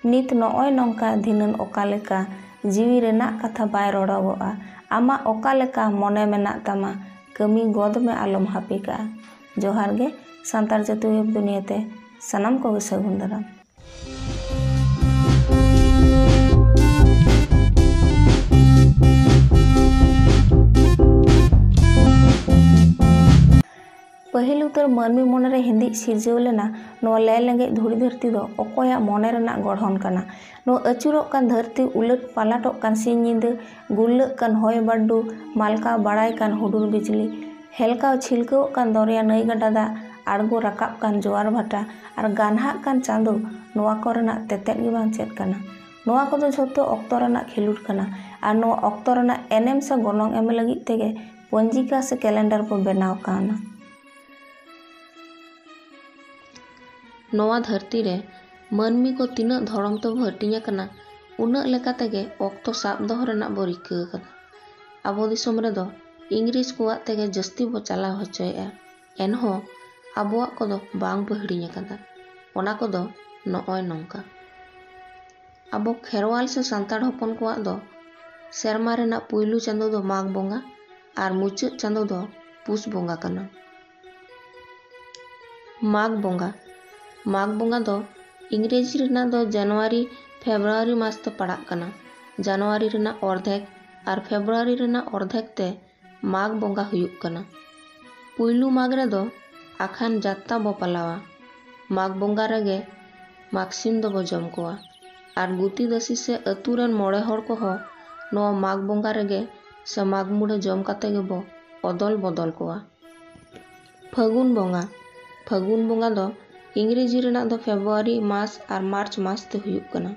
ᱱᱤᱛ ᱱᱚᱜᱼᱚᱭ ᱱᱚᱝᱠᱟ ᱫᱷᱤᱱᱟᱹᱱ ᱚᱠᱟ ᱞᱮᱠᱟ ᱡᱤᱣᱤ ᱨᱮᱱᱟᱜ ᱠᱟᱛᱷᱟ ᱵᱟᱭ ᱨᱚᱲᱚᱜᱚᱜᱼᱟ, ᱟᱢᱟᱜ ᱚᱠᱟ ᱞᱮᱠᱟ ᱢᱚᱱᱮ ᱢᱮᱱᱟᱜ ᱛᱟᱢᱟ ᱠᱟᱹᱢᱤ ᱜᱚᱫ ᱢᱮ, ᱟᱞᱚᱢ ᱦᱟᱹᱯᱤ ᱠᱟᱜᱼᱟ᱾ ᱡᱚᱦᱟᱨ ᱜᱮ ᱥᱟᱱᱛᱟᱲ ᱡᱟᱹᱛᱤ ᱣᱮᱵ ᱫᱩᱱᱤᱭᱟᱹᱛᱮ ᱥᱟᱱᱟᱢ ᱠᱚᱜᱮ ᱥᱟᱹᱜᱩᱱ ᱫᱟᱨᱟᱢ। ᱯᱟᱹᱦᱤᱞ ᱩᱛᱟᱹᱨ ᱢᱟᱹᱱᱢᱤ ᱢᱚᱱᱮᱨᱮ ᱦᱤᱸᱫᱤᱡ ᱥᱤᱨᱡᱟᱹᱣ ᱞᱮᱱᱟ, ᱱᱚᱣᱟ ᱞᱮᱸᱞᱮᱸᱜᱮᱡ ᱫᱷᱩᱲᱤ ᱫᱷᱟᱹᱨᱛᱤ ᱫᱚ ᱚᱠᱚᱭᱟᱜ ᱢᱚᱱᱮ ᱨᱮᱱᱟᱜ ᱜᱚᱲᱦᱚᱱ ᱠᱟᱱᱟ? ᱱᱚᱣᱟ ᱟᱹᱪᱩᱨᱚᱜ ᱠᱟᱱ ᱫᱷᱟᱹᱨᱛᱤ, ᱩᱞᱟᱹᱴ ᱯᱟᱞᱟᱴᱚᱜ ᱠᱟᱱ ᱥᱤᱧ ᱧᱤᱫᱟᱹ, ᱜᱩᱨᱞᱟᱹᱜ ᱠᱟᱱ ᱦᱚᱭ ᱵᱟᱹᱨᱰᱩ, ᱢᱟᱞᱠᱟᱣ ᱵᱟᱲᱟᱭ ᱠᱟᱱ ᱦᱩᱰᱩᱨ ᱵᱤᱡᱽᱞᱤ, ᱦᱮᱞᱠᱟᱣ ᱪᱷᱤᱞᱠᱟᱹᱣᱚᱜ ᱠᱟᱱ ᱫᱚᱨᱭᱟ ᱱᱟᱹᱭ ᱜᱟᱰᱟ ᱫᱟᱜ, ᱟᱬᱜᱚ ᱨᱟᱠᱟᱵ ᱠᱟᱱ ᱡᱳᱣᱟᱨ ᱵᱷᱟᱴᱟ ᱟᱨ ᱜᱟᱱᱦᱟᱜ ᱠᱟᱱ ᱪᱟᱸᱫᱳ, ᱱᱚᱣᱟ ᱠᱚᱨᱮᱱᱟᱜ ᱛᱮᱛᱮᱫ ᱜᱮ ᱵᱟᱝ ᱪᱮᱫ ᱠᱟᱱᱟ? ᱱᱚᱣᱟ ᱠᱚᱫᱚ ᱡᱷᱚᱛᱚ ᱚᱠᱛᱚ ᱨᱮᱱᱟᱜ ᱠᱷᱮᱞᱳᱰ ᱠᱟᱱᱟ, ᱟᱨ ᱱᱚᱣᱟ ᱚᱠᱛᱚ ᱨᱮᱱᱟᱜ ᱮᱱᱮᱢ ᱥᱮ ᱜᱚᱱᱚᱝ ᱮᱢ ᱞᱟᱹᱜᱤᱫ ᱛᱮᱜᱮ ᱯᱚᱧᱡᱤᱠᱟ ᱥᱮ ᱠᱮᱞᱮᱱᱰᱟᱨ ᱠᱚ ᱵᱮᱱᱟᱣ ᱠᱟᱣᱱᱟ। ᱱᱚᱣᱟ ᱫᱷᱟᱹᱨᱛᱤ ᱨᱮ ᱢᱟᱹᱱᱢᱤ ko ᱛᱤᱱᱟᱹᱜ ᱫᱷᱚᱨᱚᱢ ᱛᱮᱵᱚ ᱦᱟᱹᱴᱤᱧ ᱟᱠᱟᱱᱟ, ᱩᱱᱟᱹᱜ ᱞᱮᱠᱟ ᱛᱮᱜᱮ ᱚᱠᱛᱚ ᱥᱟᱵ ᱫᱚᱦᱚ ᱨᱮᱱᱟᱜ ᱵᱚ ᱨᱤᱠᱟᱹ ᱟᱠᱟᱫᱟ। ᱟᱵᱚ ᱫᱤᱥᱚᱢ ᱨᱮᱫᱚ ᱤᱝᱨᱮᱡᱽ ᱠᱚᱣᱟᱜ ᱛᱮᱜᱮ ᱡᱟᱹᱥᱛᱤ ᱵᱚ ᱪᱟᱞᱟᱣ ᱦᱚᱪᱚᱭᱮᱜᱼᱟ, ᱮᱱᱦᱚᱸ ᱟᱵᱚᱣᱟᱜ ᱠᱚᱫᱚ ᱵᱟᱝ ᱵᱚ ᱦᱤᱲᱤᱧ ᱟᱠᱟᱫᱟ। ᱚᱱᱟ ᱠᱚᱫᱚ ᱱᱚᱜᱼᱚᱭ ᱱᱚᱝᱠᱟ। ᱟᱵᱚ ᱠᱷᱮᱨᱣᱟᱞ ᱥᱮ ᱥᱟᱱᱛᱟᱲ ᱦᱚᱯᱚᱱ ᱠᱚᱣᱟᱜ ᱫᱚ ᱥᱮᱨᱢᱟ ᱨᱮᱱᱟᱜ ᱯᱩᱭᱞᱩ ᱪᱟᱸᱫᱳ ᱫᱚ ᱢᱟᱜᱽ ᱵᱚᱸᱜᱟ ᱟᱨ ᱢᱩᱪᱟᱹᱫ ᱪᱟᱸᱫᱳ ᱫᱚ ᱯᱩᱥ ᱵᱚᱸᱜᱟ ᱠᱟᱱᱟ। ᱢᱟᱜᱽ ᱵᱚᱸᱜᱟ। ᱢᱟᱜᱽ ᱵᱚᱸᱜᱟ ᱫᱚ ᱤᱝᱨᱮᱡᱤ ᱨᱮᱱᱟᱜ ᱫᱚ ᱡᱟᱱᱩᱣᱟᱨᱤ ᱯᱷᱮᱵᱨᱩᱣᱟᱨᱤ ᱢᱟᱥ ᱛᱮ ᱯᱟᱲᱟᱜ ᱠᱟᱱᱟ। ᱡᱟᱱᱩᱣᱟᱨᱤ ᱨᱮᱱᱟᱜ ᱚᱨᱫᱷᱮᱠ ᱟᱨ ᱯᱷᱮᱵᱨᱩᱣᱟᱨᱤ ᱨᱮᱱᱟᱜ ᱚᱨᱫᱷᱮᱠ ᱛᱮ ᱢᱟᱜᱽ ᱵᱚᱸᱜᱟ ᱦᱩᱭᱩᱜ ᱠᱟᱱᱟ। ᱯᱩᱭᱞᱩ ᱢᱟᱜᱽ ᱨᱮᱫᱚ ᱟᱠᱷᱟᱱ ᱡᱟᱛᱛᱟ ᱵᱚ ᱯᱟᱞᱟᱣᱟ। ᱢᱟᱜᱽ ᱵᱚᱸᱜᱟ ᱨᱮᱜᱮ ᱢᱟᱜᱽ ᱥᱤᱢ ᱫᱚᱵᱚ ᱡᱚᱢ ᱠᱚᱣᱟ, ᱟᱨ ᱜᱩᱛᱤ ᱫᱟᱹᱥᱤ ᱥᱮ ᱟᱹᱛᱩ ᱨᱮᱱ ᱢᱚᱬᱮ ᱦᱚᱲ ᱠᱚᱦᱚᱸ ᱱᱚᱣᱟ ᱢᱟᱜᱽ ᱵᱚᱸᱜᱟ ᱨᱮᱜᱮ ᱥᱮ ᱢᱟᱜᱽ ᱢᱩᱲᱟᱹ ᱡᱚᱢ ᱠᱟᱛᱮ ᱜᱮᱵᱚ ᱚᱫᱚᱞ ᱵᱚᱫᱚᱞ ᱠᱚᱣᱟ। ᱯᱷᱟᱹᱜᱩᱱ ᱵᱚᱸᱜᱟ। ᱯᱷᱟᱹᱜᱩᱱ ᱵᱚᱸᱜᱟ ᱫᱚ ᱤᱝᱨᱮᱡᱤ ᱨᱮᱱᱟᱜ ᱫᱚ ᱯᱷᱮᱵᱨᱩᱣᱟᱨᱤ ᱢᱟᱥ ᱟᱨ ᱢᱟᱨᱪ ᱢᱟᱥ ᱛᱮ ᱦᱩᱭᱩᱜ ᱠᱟᱱᱟ।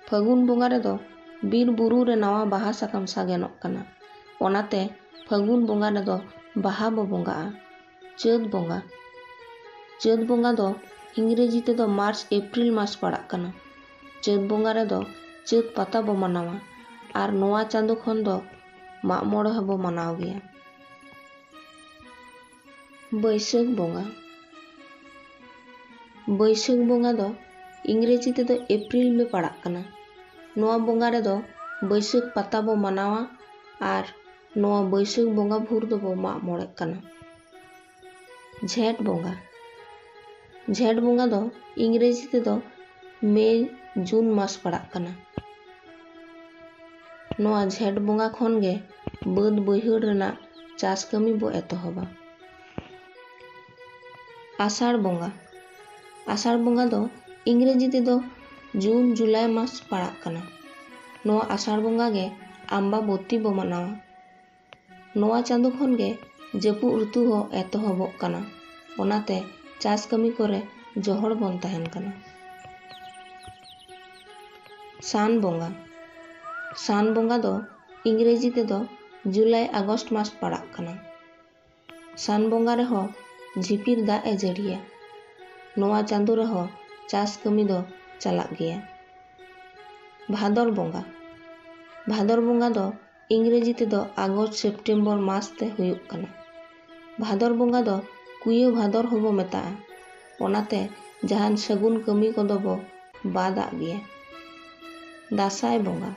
ᱯᱷᱟᱹᱜᱩᱱ ᱵᱚᱸᱜᱟ ᱨᱮᱫᱚ ᱵᱤᱨ ᱵᱩᱨᱩ ᱨᱮ ᱱᱟᱣᱟ ᱵᱟᱦᱟ ᱥᱟᱠᱟᱢ ᱥᱟᱜᱮᱱᱚᱜ ᱠᱟᱱᱟ, ᱚᱱᱟᱛᱮ ᱯᱷᱟᱹᱜᱩᱱ ᱵᱚᱸᱜᱟ ᱨᱮᱫᱚ ᱵᱟᱦᱟ ᱵᱚ ᱵᱚᱸᱜᱟᱜᱼᱟ। ᱪᱟᱹᱛ ᱵᱚᱸᱜᱟ। ᱪᱟᱹᱛ ᱵᱚᱸᱜᱟ ᱫᱚ ᱤᱝᱨᱮᱡᱤ ᱛᱮᱫᱚ ᱢᱟᱨᱪ ᱮᱯᱨᱤᱞ ᱢᱟᱥ ᱯᱟᱲᱟᱜ ᱠᱟᱱᱟ। ᱪᱟᱹᱛ ᱵᱚᱸᱜᱟ ᱨᱮᱫᱚ ᱪᱟᱹᱛ ᱯᱟᱛᱟ ᱵᱚ ᱢᱟᱱᱟᱣᱟ, ᱟᱨ ᱱᱚᱣᱟ ᱪᱟᱸᱫᱳ ᱠᱷᱚᱱ ᱫᱚ ᱢᱟᱜ ᱢᱚᱬᱮ ᱦᱚᱸᱵᱚ ᱢᱟᱱᱟᱣ ᱜᱮᱭᱟ। ᱵᱟᱹᱭᱥᱟᱹᱠᱷ ᱵᱚᱸᱜᱟ। ᱵᱟᱹᱭᱥᱟᱹᱠᱷ ᱵᱚᱸᱜᱟ ᱫᱚ ᱤᱝᱨᱮᱡᱤ ᱛᱮᱫᱚ ᱮᱯᱨᱤᱞ ᱨᱮ ᱯᱟᱲᱟᱜ ᱠᱟᱱᱟ। ᱱᱚᱣᱟ ᱵᱚᱸᱜᱟ ᱨᱮᱫᱚ ᱵᱟᱹᱭᱥᱟᱹᱠᱷ ᱯᱟᱛᱟ ᱵᱚ ᱢᱟᱱᱟᱣᱟ, ᱟᱨ ᱱᱚᱣᱟ ᱵᱟᱹᱭᱥᱟᱹᱠᱷ ᱵᱚᱸᱜᱟ ᱵᱷᱳᱨ ᱫᱚᱵᱚ ᱢᱟᱜ ᱢᱚᱬᱮᱜ ᱠᱟᱱᱟ। ᱡᱷᱮᱸᱴ ᱵᱚᱸᱜᱟ। ᱡᱷᱮᱸᱴ ᱵᱚᱸᱜᱟ ᱫᱚ ᱤᱝᱨᱮᱡᱤ ᱛᱮᱫᱚ ᱢᱮ ᱡᱩᱱ ᱢᱟᱥ ᱯᱟᱲᱟᱜ ᱠᱟᱱᱟ। ᱱᱚᱣᱟ ᱡᱷᱮᱸᱴ ᱵᱚᱸᱜᱟ ᱠᱷᱚᱱ ᱜᱮ ᱵᱟᱹᱫ ᱵᱟᱹᱭᱦᱟᱹᱲ ᱨᱮᱱᱟᱜ ᱪᱟᱥ ᱠᱟᱹᱢᱤ ᱵᱚ ᱮᱛᱚᱦᱚᱵᱟ। ᱟᱥᱟᱲ ᱵᱚᱸᱜᱟ। ᱟᱥᱟᱲ ᱵᱚᱸᱜᱟ ᱫᱚ ᱤᱝᱨᱮᱡᱤ ᱛᱮᱫᱚ ᱡᱩᱱ ᱡᱩᱞᱟᱭ ᱢᱟᱥ ᱯᱟᱲᱟᱜ ᱠᱟᱱᱟ। ᱱᱚᱣᱟ ᱟᱥᱟᱲ ᱵᱚᱸᱜᱟ ᱜᱮ ᱟᱢᱵᱟᱵᱚᱛᱤ ᱵᱚ ᱢᱟᱱᱟᱣᱟ। ᱱᱚᱣᱟ ᱪᱟᱸᱫᱳ ᱠᱷᱚᱱ ᱜᱮ ᱡᱟᱹᱯᱩᱫ ᱨᱤᱛᱩ ᱦᱚᱸ ᱮᱛᱚᱦᱚᱵᱚᱜ ᱠᱟᱱᱟ, ᱚᱱᱟᱛᱮ ᱪᱟᱥ ᱠᱟᱹᱢᱤ ᱠᱚᱨᱮ ᱡᱚᱦᱚᱲ ᱵᱚᱱ ᱛᱟᱦᱮᱱ ᱠᱟᱱᱟ। ᱥᱟᱱ ᱵᱚᱸᱜᱟ। ᱥᱟᱱ ᱵᱚᱸᱜᱟ ᱫᱚ ᱤᱝᱨᱮᱡᱤ ᱛᱮᱫᱚ ᱡᱩᱞᱟᱭ ᱟᱜᱚᱥᱴ ᱢᱟᱥ ᱯᱟᱲᱟᱜ ᱠᱟᱱᱟ। ᱥᱟᱱ ᱵᱚᱸᱜᱟ ᱨᱮᱦᱚᱸ ঝিপির ᱫᱟᱜ ᱮ ᱡᱟᱹᱲᱤᱭᱟ। ᱱᱚᱣᱟ ᱪᱟᱸᱫᱳ ᱨᱮᱦᱚᱸ ᱪᱟᱥ ᱠᱟᱹᱢᱤ ᱫᱚ ᱪᱟᱞᱟᱜ ᱜᱮᱭᱟ। ᱵᱷᱟᱫᱚᱨ ᱵᱚᱸᱜᱟ। ᱵᱷᱟᱫᱚᱨ ᱵᱚᱸᱜᱟ ᱫᱚ ᱤᱝᱨᱮᱡᱤ ᱛᱮᱫᱚ ᱟᱜᱚᱥᱴ ᱥᱮᱯᱴᱮᱢᱵᱚᱨ ᱢᱟᱥ ᱛᱮ ᱦᱩᱭᱩᱜ ᱠᱟᱱᱟ। ᱵᱷᱟᱫᱚᱨ ᱵᱚᱸᱜᱟ ᱫᱚ ᱠᱩᱭᱟᱹ ᱵᱷᱟᱫᱚᱨ ᱦᱚᱸᱵᱚ ᱢᱮᱛᱟᱜᱼᱟ, ᱚᱱᱟᱛᱮ ᱡᱟᱦᱟᱱ ᱥᱟᱹᱜᱩᱱ ᱠᱟᱹᱢᱤ ᱠᱚᱫᱚ ᱵᱚ ᱵᱟᱫᱟᱜ ᱜᱮᱭᱟ। ᱫᱟᱸᱥᱟᱭ ᱵᱚᱸᱜᱟ।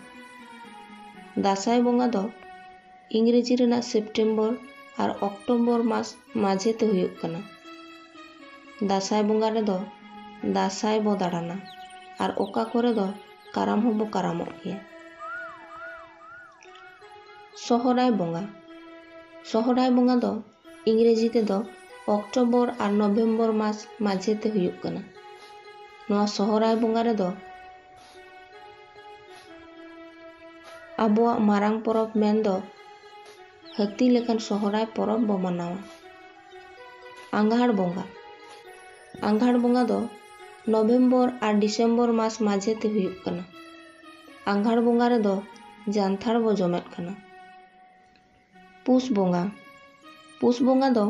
ᱫᱟᱸᱥᱟᱭ ᱵᱚᱸᱜᱟ ᱫᱚ ᱤᱝᱨᱮᱡᱤ ᱨᱮᱱᱟᱜ ᱥᱮᱯᱴᱮᱢᱵᱚᱨ ᱟᱨ ᱚᱠᱴᱳᱵᱚᱨ ᱢᱟᱥ ᱢᱟঝে ᱛᱮ ᱦᱩᱭᱩᱜ ᱠᱟᱱᱟ। ᱫᱟᱸᱥᱟᱭ ᱵᱚᱸᱜᱟ ᱨᱮᱫᱚ ᱫᱟᱸᱥᱟᱭ ᱵᱚ ᱫᱟᱬᱟᱱᱟ, ᱟᱨ ᱚᱠᱟ ᱠᱚᱨᱮ ᱫᱚ ᱠᱟᱨᱟᱢ ᱦᱚᱸᱵᱚ ᱠᱟᱨᱟᱢᱚᱜ ᱜᱮᱭᱟ। ᱥᱚᱦᱚᱨᱟᱭ ᱵᱚᱸᱜᱟ। ᱥᱚᱦᱚᱨᱟᱭ ᱵᱚᱸᱜᱟ ᱫᱚ ᱤᱝᱨᱮᱡᱤ ᱛᱮᱫᱚ ᱚᱠᱴᱳᱵᱚᱨ ᱟᱨ ᱱᱚᱵᱷᱮᱢᱵᱚᱨ ᱢᱟᱥ ᱢᱟঝে ᱛᱮ ᱦᱩᱭᱩᱜ ᱠᱟᱱᱟ। ᱱᱚᱣᱟ ᱥᱚᱦᱚᱨᱟᱭ ᱵᱚᱸᱜᱟ ᱨᱮᱫᱚ ᱟᱵᱚᱣᱟᱜ ᱢᱟᱨᱟᱝ ᱯᱚᱨᱚᱵᱽ ᱢᱮᱱᱫᱚ ᱦᱟᱹᱛᱤ ᱞᱮᱠᱟᱱ ᱥᱚᱦᱚᱨᱟᱭ ᱯᱚᱨᱚᱵᱽ ᱵᱚ ᱢᱟᱱᱟᱣᱟ। ᱟᱸᱜᱷᱟᱲ ᱵᱚᱸᱜᱟ। ᱟᱸᱜᱷᱟᱲ ᱵᱚᱸᱜᱟ ᱫᱚ ᱱᱚᱵᱷᱮᱢᱵᱚᱨ ᱟᱨ ᱰᱤᱥᱮᱢᱵᱚᱨ ᱢᱟᱥ ᱢᱟঝে ᱛᱮ ᱦᱩᱭᱩᱜ ᱠᱟᱱᱟ। ᱟᱸᱜᱷᱟᱲ ᱵᱚᱸᱜᱟ ᱨᱮᱫᱚ ᱡᱟᱱᱛᱷᱟᱲ ᱵᱚ ᱡᱚᱢᱮᱫ ᱠᱟᱱᱟ। ᱯᱩᱥ ᱵᱚᱸᱜᱟ। ᱯᱩᱥ ᱵᱚᱸᱜᱟ ᱫᱚ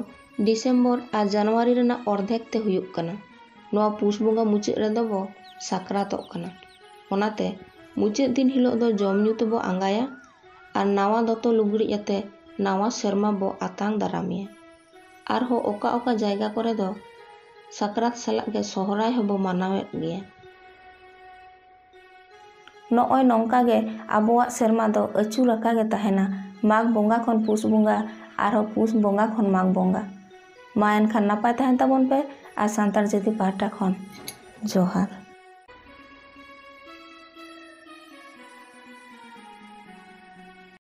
ᱰᱤᱥᱮᱢᱵᱚᱨ ᱟᱨ ᱡᱟᱱᱩᱣᱟᱨᱤ ᱨᱮᱱᱟᱜ ᱚᱨᱫᱷᱮᱠ ᱛᱮ ᱦᱩᱭᱩᱜ ᱠᱟᱱᱟ। ᱱᱚᱣᱟ ᱯᱩᱥ ᱵᱚᱸᱜᱟ ᱢᱩᱪᱟᱹᱫ ᱨᱮᱫᱚ ᱵᱚ ᱥᱟᱠᱨᱟᱛᱚᱜ ᱠᱟᱱᱟ, ᱚᱱᱟᱛᱮ ᱢᱩᱪᱟᱹᱫ ᱫᱤᱱ ᱦᱤᱞᱳᱜ ᱫᱚ ᱡᱚᱢ ᱧᱩ ᱛᱮᱵᱚ ᱟᱸᱜᱟᱭᱟ, ᱟᱨ ᱱᱟᱣᱟ ᱫᱚᱛᱚ ᱞᱩᱜᱽᱲᱤᱡ ᱟᱛᱮ ᱱᱟᱣᱟ ᱥᱮᱨᱢᱟ ᱵᱚ ᱟᱛᱟᱝ ᱫᱟᱨᱟᱢᱮᱭᱟ। ᱟᱨᱦᱚᱸ ᱚᱠᱟ ᱚᱠᱟ ᱡᱟᱭᱜᱟ ᱠᱚᱨᱮ ᱫᱚ ᱥᱟᱠᱨᱟᱛ ᱥᱟᱞᱟᱜ ᱜᱮ ᱥᱚᱦᱨᱟᱭ ᱦᱚᱸᱵᱚ ᱢᱟᱱᱟᱣᱮᱫ ᱜᱮᱭᱟ। नॉय नोंका गे आबोआग सेरमा दो अचूर आका गे तहेना माघ बोंगा खन पुष बोंगा आरो पुष बोंगा खन माघ बोंगा। मा एनखान नापाय तहेन ताबोन पे आर सांतार जाति पाहटा खन जोहार।